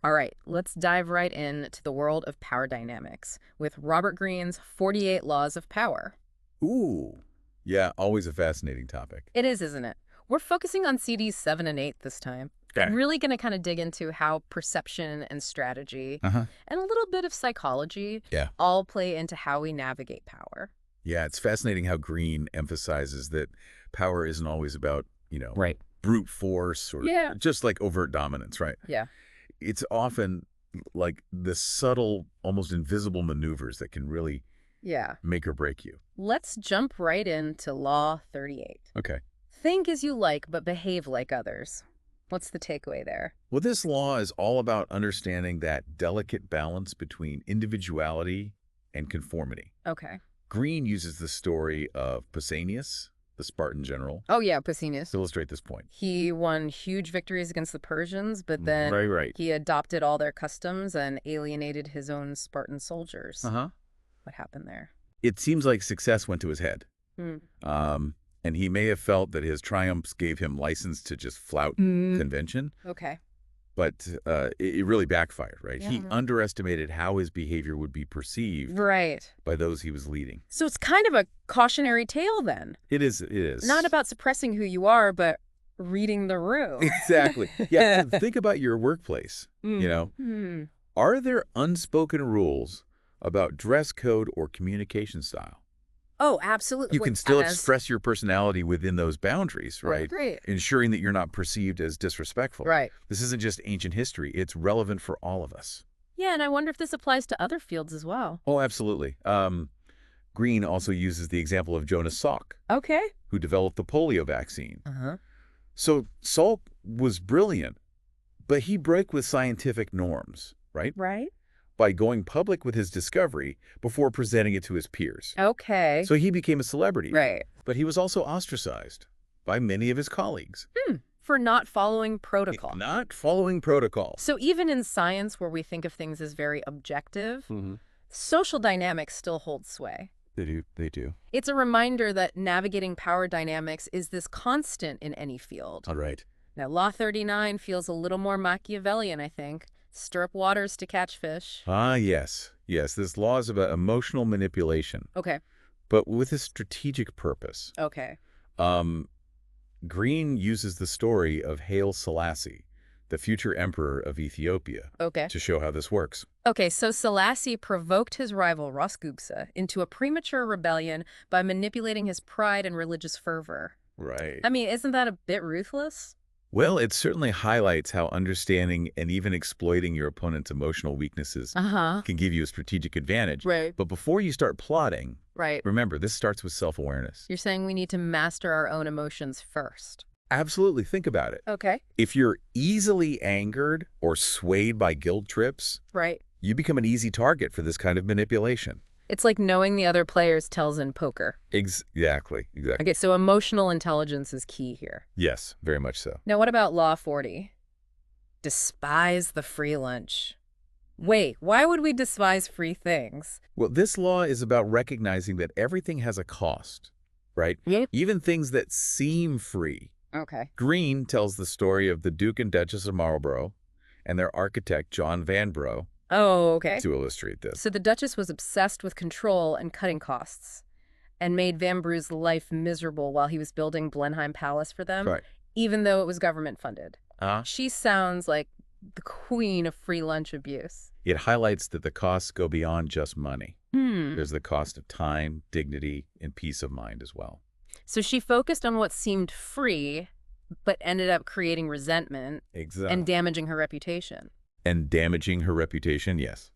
All right, let's dive right into the world of power dynamics with Robert Greene's 48 Laws of Power. Ooh. Yeah, always a fascinating topic. It is, isn't it? We're focusing on CDs 7 and 8 this time. Okay. Really going to kind of dig into how perception and strategy Uh-huh. and a little bit of psychology Yeah. all play into how we navigate power. Yeah, it's fascinating how Green emphasizes that power isn't always about, Right. brute force or Yeah. just like overt dominance, right? Yeah. It's often like the subtle, almost invisible maneuvers that can really Yeah. make or break you. Let's jump right into Law 38. Okay. Think as you like, but behave like others. What's the takeaway there? Well, this law is all about understanding that delicate balance between individuality and conformity. Okay. Green uses the story of Pausanias, the Spartan general, Oh, yeah, Pausanias. to illustrate this point. He won huge victories against the Persians, but then Right. he adopted all their customs and alienated his own Spartan soldiers. Uh-huh. What happened there? It seems like success went to his head. Hmm. And he may have felt that his triumphs gave him license to just flout convention, Okay. but it really backfired, right? He Yeah. underestimated how his behavior would be perceived Right. by those he was leading. So it's kind of a cautionary tale then. It is. Not about suppressing who you are, but reading the room. Exactly. Yeah, think about your workplace, Hmm. Are there unspoken rules about dress code or communication style? Oh, absolutely. You can still express your personality within those boundaries, right? Right. Ensuring that you're not perceived as disrespectful. Right. This isn't just ancient history. It's relevant for all of us. Yeah, and I wonder if this applies to other fields as well. Oh, absolutely. Green also uses the example of Jonas Salk, Okay. who developed the polio vaccine. Uh-huh. So Salk was brilliant, but he broke with scientific norms, right? Right. By going public with his discovery before presenting it to his peers. Okay. So he became a celebrity. Right. But he was also ostracized by many of his colleagues. For not following protocol. Not following protocol. So even in science, where we think of things as very objective, social dynamics still hold sway. They do. It's a reminder that navigating power dynamics is this constant in any field. All right. Now, Law 39 feels a little more Machiavellian, I think. Stir up waters to catch fish. Ah, yes. Yes, this law is about emotional manipulation, Okay. but with a strategic purpose. Okay. Green uses the story of Haile Selassie, the future emperor of Ethiopia, Okay. to show how this works. Okay, so Selassie provoked his rival Ras Gugsa into a premature rebellion by manipulating his pride and religious fervor. Right. I mean, isn't that a bit ruthless? Well, it certainly highlights how understanding and even exploiting your opponent's emotional weaknesses Uh-huh. can give you a strategic advantage. Right. But before you start plotting, Right. remember, this starts with self-awareness. You're saying we need to master our own emotions first. Absolutely. Think about it. Okay. If you're easily angered or swayed by guilt trips, Right. you become an easy target for this kind of manipulation. It's like knowing the other player's tells in poker. Exactly. Okay, so emotional intelligence is key here. Yes, very much so. Now, what about Law 40? Despise the free lunch. Wait, why would we despise free things? Well, this law is about recognizing that everything has a cost, right? Yep. Even things that seem free. Okay. Green tells the story of the Duke and Duchess of Marlborough and their architect, John Vanbrugh, Oh, okay. to illustrate this. So the Duchess was obsessed with control and cutting costs and made Vanbrugh's life miserable while he was building Blenheim Palace for them, Right. even though it was government funded. Uh, She sounds like the queen of free lunch abuse. it highlights that the costs go beyond just money. Hmm. There's the cost of time, dignity, and peace of mind as well. So she focused on what seemed free, but ended up creating resentment Exactly. and damaging her reputation. And damaging her reputation, yes.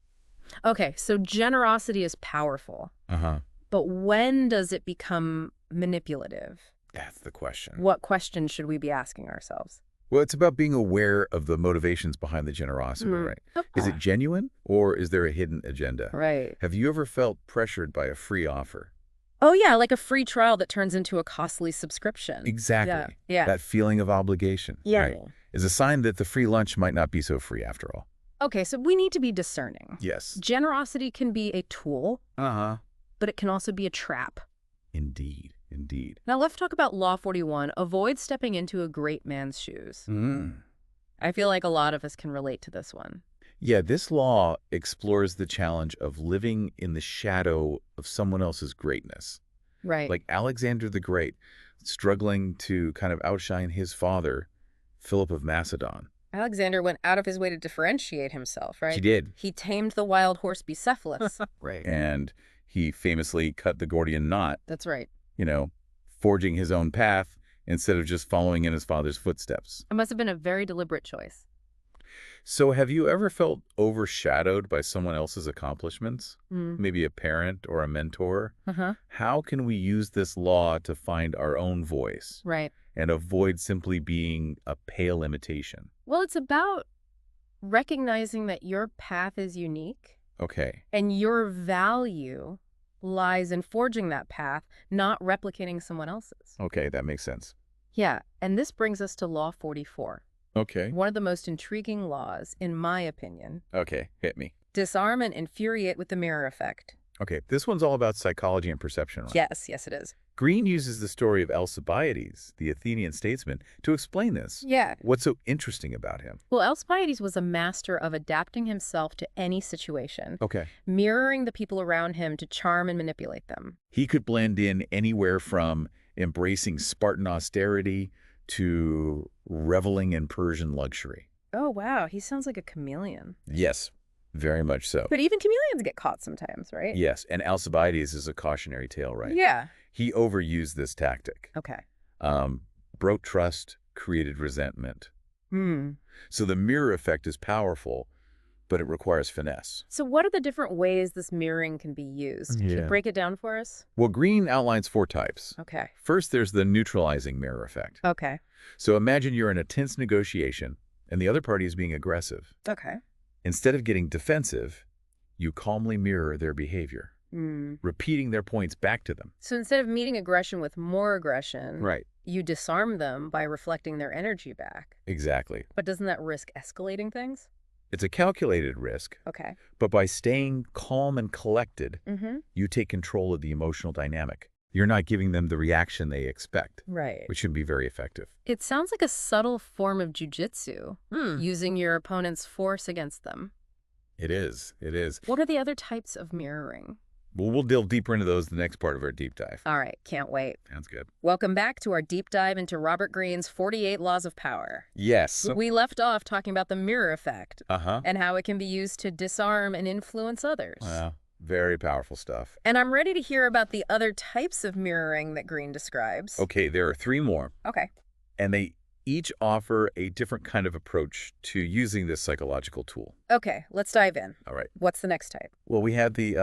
Okay, so generosity is powerful, Uh-huh. but when does it become manipulative? That's the question. What questions should we be asking ourselves? Well, it's about being aware of the motivations behind the generosity, right? Is it genuine or is there a hidden agenda? Right. Have you ever felt pressured by a free offer? Oh, yeah, like a free trial that turns into a costly subscription. Exactly. Yeah. That feeling of obligation, right, is a sign that the free lunch might not be so free after all. Okay, so we need to be discerning. Yes. Generosity can be a tool, Uh-huh. but it can also be a trap. Indeed. Indeed. Now let's talk about Law 41. Avoid stepping into a great man's shoes. I feel like a lot of us can relate to this one. Yeah, this law explores the challenge of living in the shadow of someone else's greatness. Right. Like Alexander the Great, struggling to kind of outshine his father, Philip of Macedon. Alexander went out of his way to differentiate himself, He right? did. He tamed the wild horse Bucephalus. Right. And he famously cut the Gordian knot, That's right. you know, forging his own path instead of just following in his father's footsteps. It must have been a very deliberate choice. So have you ever felt overshadowed by someone else's accomplishments? Mm. Maybe a parent or a mentor? Uh-huh. How can we use this law to find our own voice Right. and avoid simply being a pale imitation? Well, it's about recognizing that your path is unique Okay. and your value lies in forging that path, not replicating someone else's. Okay, that makes sense. Yeah, and this brings us to Law 44, Okay. one of the most intriguing laws, in my opinion. Okay, hit me. Disarm and infuriate with the mirror effect. Okay, this one's all about psychology and perception, right? Yes, yes it is. Greene uses the story of Alcibiades, the Athenian statesman, to explain this. Yeah. What's so interesting about him? Well, Alcibiades was a master of adapting himself to any situation, Okay. mirroring the people around him to charm and manipulate them. He could blend in anywhere from embracing Spartan austerity to reveling in Persian luxury. Oh, wow, he sounds like a chameleon. Yes, very much so. But even chameleons get caught sometimes, right? Yes, and Alcibiades is a cautionary tale, right? Yeah. He overused this tactic. Okay. Broke trust, created resentment. Hmm. So the mirror effect is powerful, but it requires finesse. So what are the different ways this mirroring can be used? Can you Yeah. break it down for us? Well, Greene outlines 4 types. Okay. First, there's the neutralizing mirror effect. Okay. So imagine you're in a tense negotiation, and the other party is being aggressive. Okay. Instead of getting defensive, you calmly mirror their behavior, Hmm. repeating their points back to them. So instead of meeting aggression with more aggression, Right. you disarm them by reflecting their energy back. Exactly. But doesn't that risk escalating things? It's a calculated risk, Okay. but by staying calm and collected, Mm-hmm. you take control of the emotional dynamic. You're not giving them the reaction they expect, Right. which can be very effective. It sounds like a subtle form of jujitsu, Hmm. using your opponent's force against them. It is. It is. What are the other types of mirroring? Well, we'll delve deeper into those in the next part of our deep dive. All right, can't wait. Sounds good. Welcome back to our deep dive into Robert Greene's 48 Laws of Power. Yes. We left off talking about the mirror effect Uh-huh. and how it can be used to disarm and influence others. Wow. Very powerful stuff. And I'm ready to hear about the other types of mirroring that Greene describes. Okay, there are 3 more, Okay. and they each offer a different kind of approach to using this psychological tool. Okay, let's dive in. All right. What's the next type? Well, we have the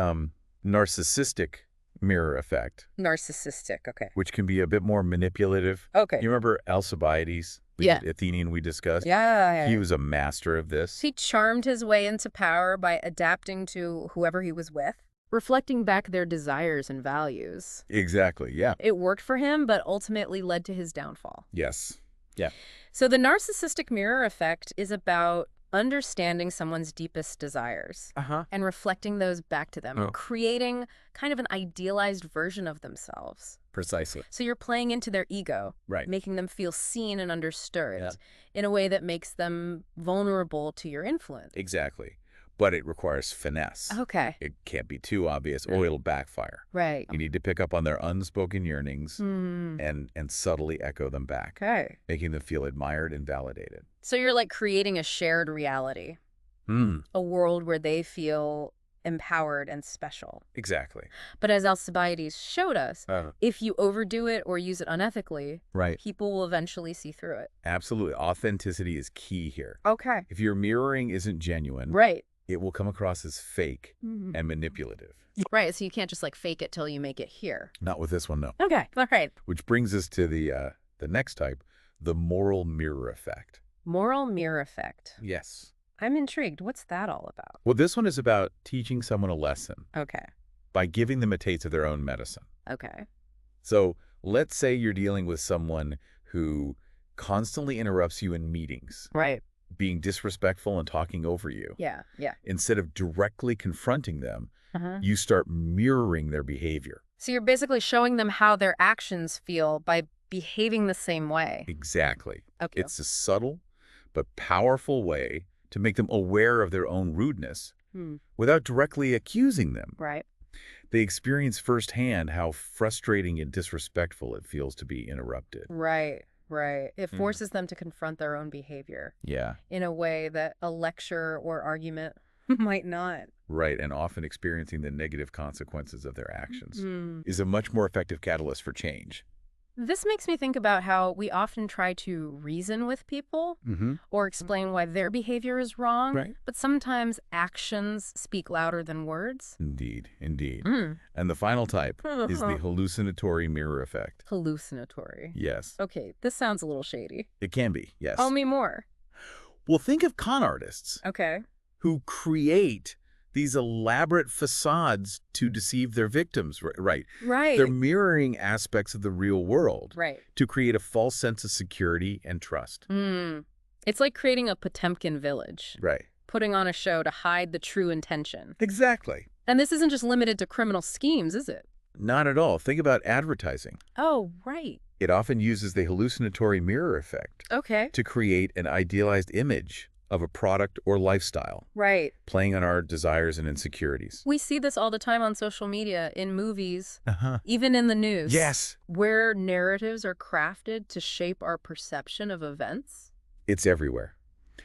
narcissistic mirror effect, Narcissistic. Okay. which can be a bit more manipulative. Okay. You remember Alcibiades, the Yeah. Athenian we discussed? Yeah. He was a master of this. He charmed his way into power by adapting to whoever he was with, reflecting back their desires and values. Exactly, yeah. It worked for him, but ultimately led to his downfall. Yes. Yeah. So the narcissistic mirror effect is about understanding someone's deepest desires Uh-huh. and reflecting those back to them, Oh. creating kind of an idealized version of themselves. Precisely. So you're playing into their ego, Right. making them feel seen and understood Yeah. in a way that makes them vulnerable to your influence. Exactly. But it requires finesse. Okay. It can't be too obvious or it'll backfire. Right. You need to pick up on their unspoken yearnings Hmm. and subtly echo them back, Okay. making them feel admired and validated. So you're like creating a shared reality, Hmm. a world where they feel empowered and special. Exactly. But as Alcibiades showed us, Uh, if you overdo it or use it unethically, right. people will eventually see through it. Absolutely. Authenticity is key here. Okay. If your mirroring isn't genuine, Right. it will come across as fake Mhm. and manipulative. Right. So you can't just like fake it till you make it here. Not with this one, no. Okay. All right. Which brings us to the next type, the moral mirror effect. Moral mirror effect. Yes. I'm intrigued. What's that all about? Well, this one is about teaching someone a lesson Okay. by giving them a taste of their own medicine. Okay. So let's say you're dealing with someone who constantly interrupts you in meetings, Right. being disrespectful and talking over you. Yeah. Yeah. Instead of directly confronting them, Uh-huh. you start mirroring their behavior. So you're basically showing them how their actions feel by behaving the same way. Exactly. Okay. It's a subtle but powerful way to make them aware of their own rudeness Hmm. without directly accusing them. Right. They experience firsthand how frustrating and disrespectful it feels to be interrupted. Right. Right. It Mm. forces them to confront their own behavior Yeah, in a way that a lecture or argument might not. right, and often experiencing the negative consequences of their actions Hmm. is a much more effective catalyst for change. This makes me think about how we often try to reason with people Mm-hmm. or explain why their behavior is wrong, Right. but sometimes actions speak louder than words. Indeed, indeed. Mm. And the final type is the hallucinatory mirror effect. Hallucinatory. Yes, Okay, this sounds a little shady. it can be, yes. Tell me more. Well, think of con artists Okay. who create these elaborate facades to deceive their victims, right? Right. They're mirroring aspects of the real world Right. to create a false sense of security and trust. Mm. It's like creating a Potemkin village, Right. putting on a show to hide the true intention. Exactly. And this isn't just limited to criminal schemes, is it? Not at all. Think about advertising. Oh, right. It often uses the hallucinatory mirror effect Okay. to create an idealized image of a product or lifestyle, Right. playing on our desires and insecurities. We see this all the time on social media, in movies, Uh-huh. even in the news. Yes. Where narratives are crafted to shape our perception of events. It's everywhere.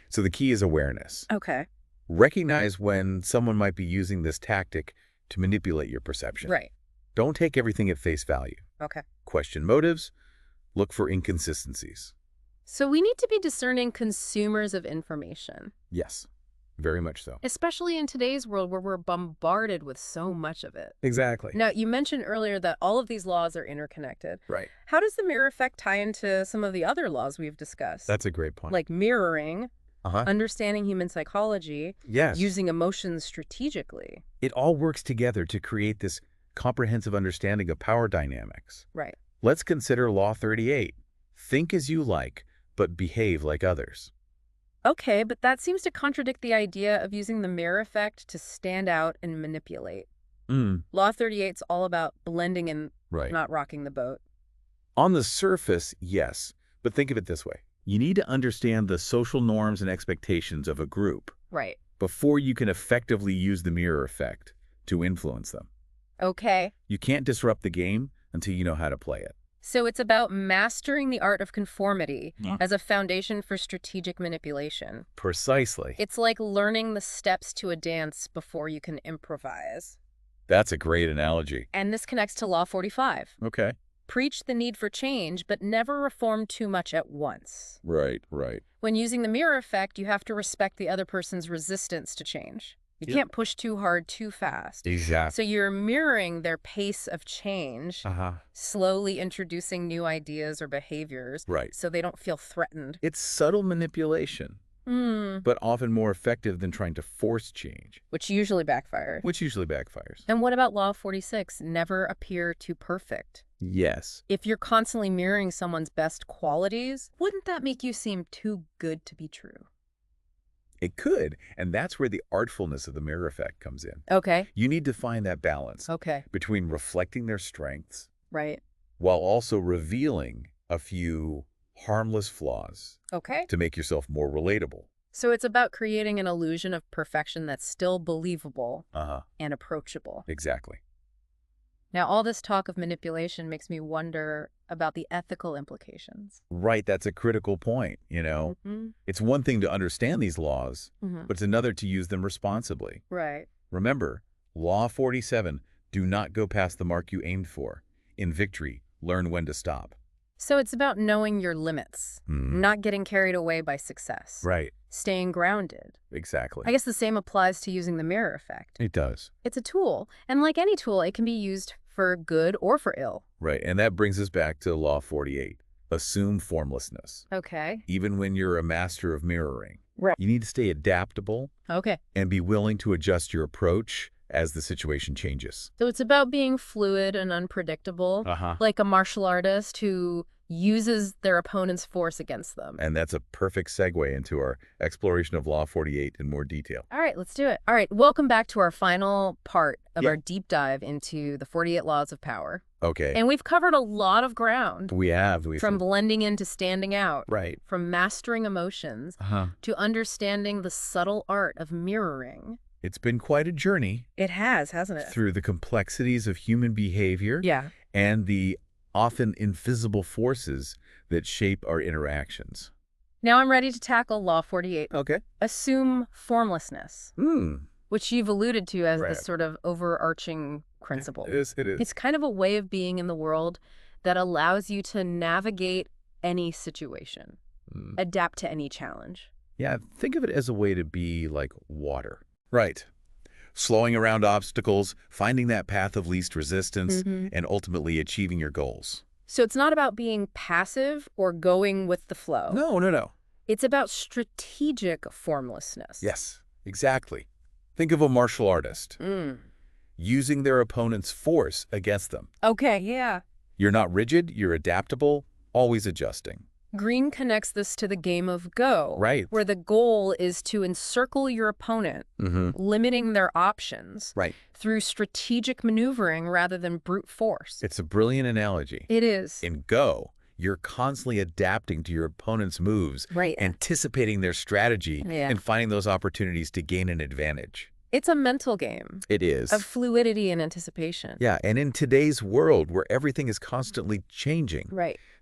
So the key is awareness. Okay. Recognize when someone might be using this tactic to manipulate your perception. Right. Don't take everything at face value. Okay. Question motives. Look for inconsistencies. So we need to be discerning consumers of information, Yes, very much so. especially in today's world where we're bombarded with so much of it. Exactly. Now, you mentioned earlier that all of these laws are interconnected. Right. How does the mirror effect tie into some of the other laws we've discussed? That's a great point. like mirroring, Uh-huh. understanding human psychology, Yes. using emotions strategically. It all works together to create this comprehensive understanding of power dynamics. Right. Let's consider Law 38. Think as you like, but behave like others. Okay, but that seems to contradict the idea of using the mirror effect to stand out and manipulate. Law 38's all about blending and Right. not rocking the boat. On the surface, yes, but think of it this way. You need to understand the social norms and expectations of a group Right. before you can effectively use the mirror effect to influence them. Okay. You can't disrupt the game until you know how to play it. So it's about mastering the art of conformity Yeah. as a foundation for strategic manipulation. Precisely. It's like learning the steps to a dance before you can improvise. That's a great analogy. And this connects to Law 45. Okay. Preach the need for change, but never reform too much at once. Right, right. When using the mirror effect, you have to respect the other person's resistance to change. You Yep. can't push too hard too fast. Exactly. So you're mirroring their pace of change, Uh-huh. slowly introducing new ideas or behaviors Right. so they don't feel threatened. It's subtle manipulation, but often more effective than trying to force change, Which usually backfires. which usually backfires. And what about Law 46? Never appear too perfect. Yes. If you're constantly mirroring someone's best qualities, wouldn't that make you seem too good to be true? It could, and that's where the artfulness of the mirror effect comes in. Okay. You need to find that balance Okay. between reflecting their strengths Right. while also revealing a few harmless flaws Okay. to make yourself more relatable. So it's about creating an illusion of perfection that's still believable Uh-huh. and approachable. Exactly. Now, all this talk of manipulation makes me wonder about the ethical implications. Right, that's a critical point, you know. Mm-hmm. It's one thing to understand these laws, Mm-hmm. but it's another to use them responsibly. Right. Remember, Law 47, do not go past the mark you aimed for. In victory, learn when to stop. So it's about knowing your limits, not getting carried away by success, Right, staying grounded. exactly. I guess the same applies to using the mirror effect. It does. It's a tool, and like any tool, it can be used for good or for ill. Right, and that brings us back to Law 48. Assume formlessness. Okay. Even when you're a master of mirroring. Right. You need to stay adaptable Okay. and be willing to adjust your approach as the situation changes. So it's about being fluid and unpredictable, like a martial artist who uses their opponent's force against them. And that's a perfect segue into our exploration of Law 48 in more detail. All right, let's do it. All right, welcome back to our final part of our deep dive into the 48 Laws of Power. Okay. And we've covered a lot of ground. We have. From blending in to standing out. Right. From mastering emotions to understanding the subtle art of mirroring. It's been quite a journey. It has, hasn't it? Through the complexities of human behavior. Yeah. And the often invisible forces that shape our interactions. Now I'm ready to tackle Law 48. Okay. Assume formlessness, which you've alluded to as this sort of overarching principle. It is. It's kind of a way of being in the world that allows you to navigate any situation, adapt to any challenge. Yeah, think of it as a way to be like water. Right. Slowing around obstacles, finding that path of least resistance, and ultimately achieving your goals. So it's not about being passive or going with the flow. No. It's about strategic formlessness. Yes, exactly. Think of a martial artist. Using their opponent's force against them. Okay, yeah. You're not rigid, you're adaptable, always adjusting. Greene connects this to the game of Go, Right. where the goal is to encircle your opponent, limiting their options through strategic maneuvering rather than brute force. It's a brilliant analogy. It is. In Go, you're constantly adapting to your opponent's moves, anticipating their strategy, and finding those opportunities to gain an advantage. It's a mental game. It is. Of fluidity and anticipation. Yeah, and in today's world where everything is constantly changing,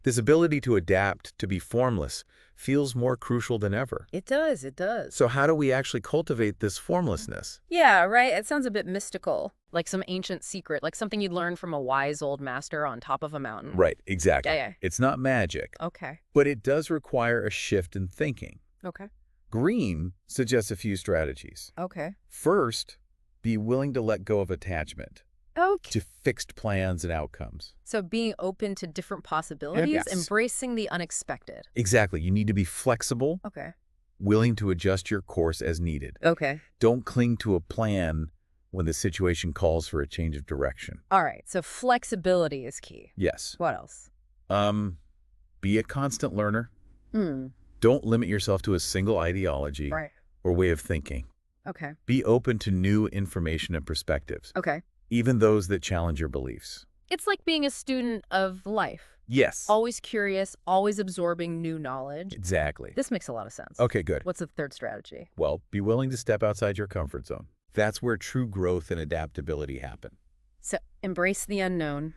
this ability to adapt, to be formless, feels more crucial than ever. It does. So how do we actually cultivate this formlessness? Yeah, right. It sounds a bit mystical, like some ancient secret, like something you'd learn from a wise old master on top of a mountain. Right, exactly. Yeah. It's not magic. Okay. But it does require a shift in thinking. Okay. Greene suggests a few strategies. Okay. First, be willing to let go of attachment Okay. to fixed plans and outcomes. So being open to different possibilities, embracing the unexpected. Exactly. You need to be flexible, willing to adjust your course as needed. Okay. Don't cling to a plan when the situation calls for a change of direction. All right. So flexibility is key. Yes. What else? Be a constant learner. Don't limit yourself to a single ideology or way of thinking. Okay. Be open to new information and perspectives. Okay. Even those that challenge your beliefs. It's like being a student of life. Yes. Always curious, always absorbing new knowledge. Exactly. This makes a lot of sense. Okay, good. What's the third strategy? Well, be willing to step outside your comfort zone. That's where true growth and adaptability happen. So embrace the unknown,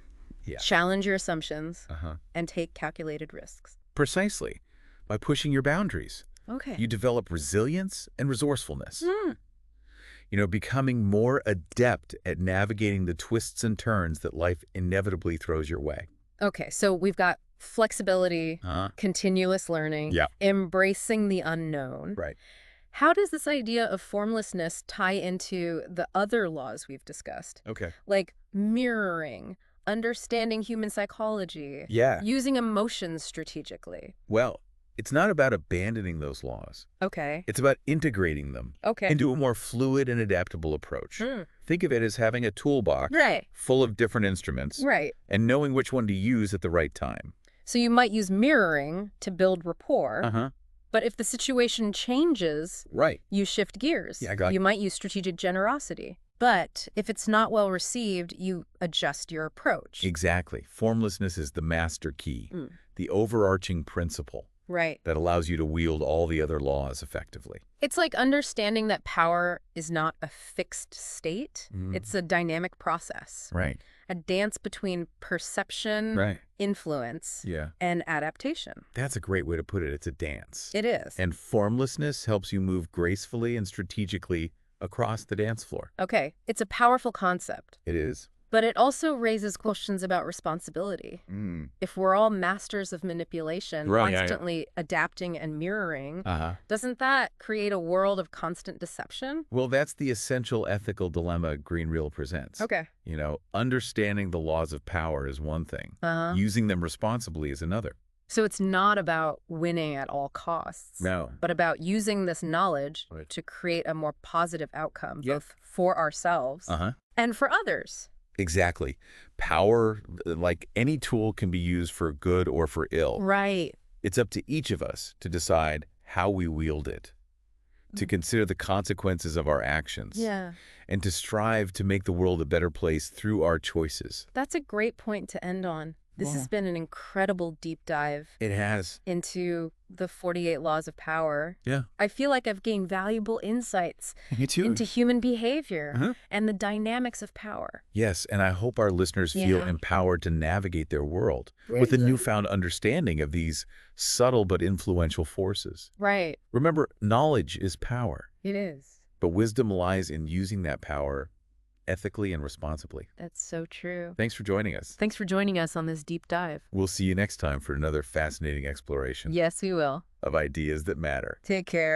challenge your assumptions, and take calculated risks. Precisely. By pushing your boundaries. Okay. You develop resilience and resourcefulness. Becoming more adept at navigating the twists and turns that life inevitably throws your way. Okay, so we've got flexibility, continuous learning, embracing the unknown. Right. How does this idea of formlessness tie into the other laws we've discussed? Okay. Like mirroring, understanding human psychology, using emotions strategically. Well, it's not about abandoning those laws. Okay. It's about integrating them into a more fluid and adaptable approach. Think of it as having a toolbox full of different instruments and knowing which one to use at the right time. So you might use mirroring to build rapport, but if the situation changes, you shift gears. You might use strategic generosity. But if it's not well received, you adjust your approach. Exactly. Formlessness is the master key, the overarching principle. That allows you to wield all the other laws effectively. It's like understanding that power is not a fixed state. It's a dynamic process. A dance between perception, influence, and adaptation. That's a great way to put it. It's a dance. It is. And formlessness helps you move gracefully and strategically across the dance floor. Okay. It's a powerful concept. It is. But it also raises questions about responsibility. If we're all masters of manipulation, constantly adapting and mirroring, doesn't that create a world of constant deception? Well, that's the essential ethical dilemma Greene presents. Okay. Understanding the laws of power is one thing. Using them responsibly is another. So it's not about winning at all costs. No. But about using this knowledge to create a more positive outcome, both for ourselves and for others. Exactly. Power, like any tool, can be used for good or for ill. Right. It's up to each of us to decide how we wield it, to consider the consequences of our actions, and to strive to make the world a better place through our choices. That's a great point to end on. This has been an incredible deep dive. It has. Into the 48 laws of power. Yeah. I feel like I've gained valuable insights Me too. into human behavior and the dynamics of power. Yes, and I hope our listeners feel empowered to navigate their world with a newfound understanding of these subtle but influential forces. Right. Remember, knowledge is power. It is. But wisdom lies in using that power ethically and responsibly. That's so true. Thanks for joining us. Thanks for joining us on this deep dive. We'll see you next time for another fascinating exploration. Yes, we will. Of ideas that matter. Take care.